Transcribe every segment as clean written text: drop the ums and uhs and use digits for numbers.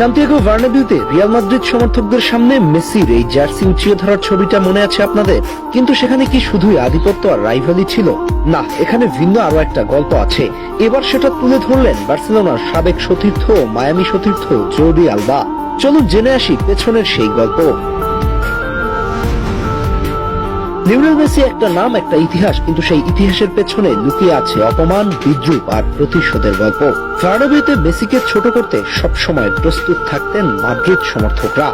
Santiago বার্নাবিউতে Real Madrid সমর্থকদের সামনে মেসির এই জার্সি উঁচিয়ে ধরার ছবিটা মনে আছে আপনাদের? কিন্তু সেখানে কি শুধুই আধিপত্য আর রাইভালি ছিল? না, এখানে ভিন্ন আরো একটা গল্প আছে। এবার সেটা তুলে ধরলেন বার্সেলোনার সাবেক সতীর্থ, মায়ামি সতীর্থ জর্ডি আলবা। চলুন জেনে আসি পেছনের সেই গল্প। লিওনেল মেসি একটা নাম, একটা ইতিহাস, কিন্তু সেই ইতিহাসের পেছনে লুকিয়ে আছে অপমান, বিদ্রুপ আর প্রতিশোধের গল্প। বার্নাবিউতে মেসিকে ছোট করতে সবসময় প্রস্তুত থাকতেন মাদ্রিদ সমর্থকরা।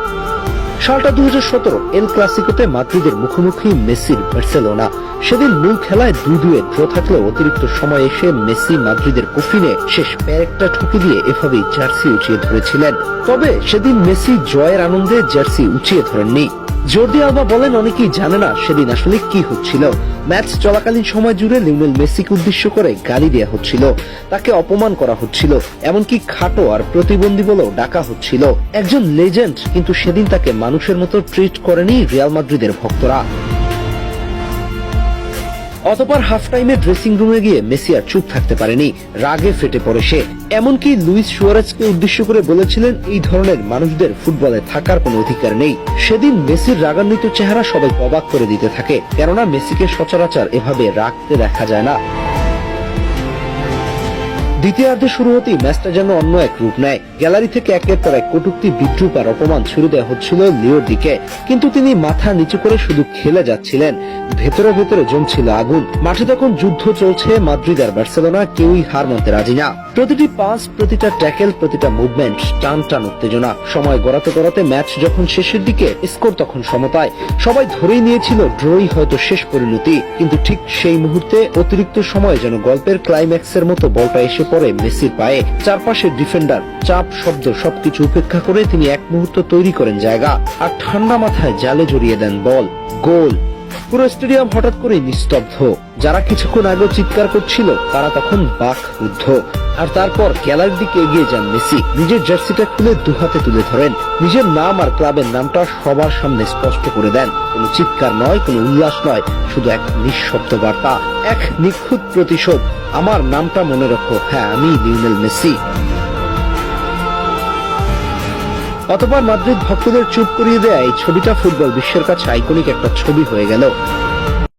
সালটা 2017 এল ক্লাসিকোতে মাদ্রিদের মুখোমুখি মেসির বার্সেলোনা। সেদিন মূল খেলায় 2-2 ড্র থাকলেও অতিরিক্ত সময় এসে মেসি মাদ্রিদের কফিনে শেষ প্যারেকটা ঠুকে দিয়ে এভাবেই জার্সি উঁচিয়ে ধরেছিলেন। তবে সেদিন মেসি জয়ের আনন্দে জার্সি উঁচিয়ে ধরেননি। জর্ডি আলবা বলেন, অনেকেই জানে না সেদিন আসলে কি হচ্ছিল। ম্যাচ চলাকালীন সময় জুড়ে লিওনেল মেসিকে উদ্দেশ্য করে গালি দেওয়া হচ্ছিল, তাকে অপমান করা হচ্ছিল, এমনকি খাটো আর প্রতিবন্ধী বলেও ডাকা হচ্ছিল। একজন লেজেন্ড, কিন্তু সেদিন তাকে মানুষের মতো ট্রিট করেনি রিয়াল মাদ্রিদের ভক্তরা। অতঃপর হাফ টাইমে ড্রেসিং রুমে গিয়ে মেসি আর চুপ থাকতে পারেনি, রাগে ফেটে পড়ে সে। এমনকি লুইস সুয়ারেজকে উদ্দেশ্য করে বলেছিলেন, এই ধরনের মানুষদের ফুটবলে থাকার কোনো অধিকার নেই। সেদিন মেসির রাগান্বিত চেহারা সবাই অবাক করে দিতে থাকে, কেননা মেসিকে সচরাচর এভাবে রাগতে দেখা যায় না। দ্বিতীয়ার্ধে শুরু হতেই ম্যাচটা যেন অন্য এক রূপ নেয়। গ্যালারি থেকে একের পর এক কটূক্তি, বিদ্রুপ আর অপমান ছুড়ে দেওয়া হচ্ছিল লিওর দিকে, কিন্তু তিনি মাথা নিচু করে শুধু খেলে যাচ্ছিলেন। ভেতরে ভেতরে জমছিল আগুন। মাঠে তখন যুদ্ধ চলছে, মাদ্রিদ আর বার্সেলোনা কেউই হার মানতে রাজি না। প্রতিটি পাস, প্রতিটা ট্যাকেল, প্রতিটা মুভমেন্ট টান টান উত্তেজনা। সময় গড়াতে গড়াতে ম্যাচ যখন শেষের দিকে, স্কোর তখন সমতায়। সবাই ধরেই নিয়েছিল ড্রই হয়তো শেষ পরিণতি, কিন্তু ঠিক সেই মুহূর্তে অতিরিক্ত সময় যেন গল্পের ক্লাইম্যাক্সের মতো বলটা এসে পড়ে মেসির পায়ে। চারপাশে ডিফেন্ডার, চাপ, শব্দ সবকিছু উপেক্ষা করে তিনি এক মুহূর্ত তৈরি করেন জায়গা, আর ঠান্ডা মাথায় জালে জড়িয়ে দেন বল। গোল। পুরো স্টেডিয়াম হঠাৎ করে নিস্তব্ধ। যারা কিছুক্ষণ আগে চিৎকার করছিল তারা তখন বাকরুদ্ধ। আর তারপর খেলার দিকে এগিয়ে যান মেসি, নিজের জার্সিটা খুলে দুহাতে তুলে ধরেন, নিজের নাম আর ক্লাবের নামটা সবার সামনে স্পষ্ট করে দেন। কোনো চিৎকার নয়, কোনো উল্লাস নয়, শুধু এক নিঃশব্দ বার্তা, এক নিখুঁত প্রতিশোধ। আমার নামটা মনে রাখো, হ্যাঁ আমি লিওনেল মেসি। অতঃপর মাদ্রিদ ভক্তদের চুপ করিয়ে দেয় এই ছবিটা ফুটবল বিশ্বের কাছে আইকনিক একটা ছবি হয়ে গেল।